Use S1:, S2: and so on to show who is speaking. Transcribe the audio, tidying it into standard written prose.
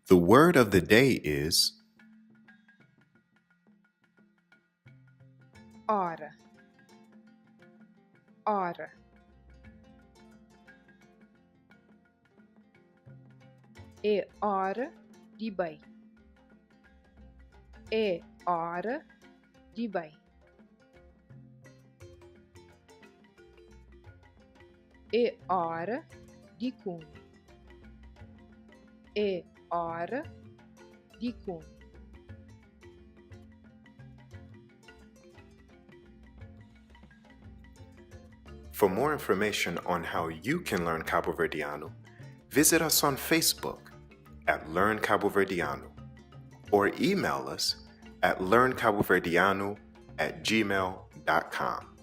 S1: The word of the day is
S2: hora, hora. É hora de bem. É hora de bem. É hora de come. É hora de come.
S1: For more information on how you can learn Cabuverdianu, visit us on Facebook at Learn Kabuverdianu or email us at learnkabuverdianu@gmail.com.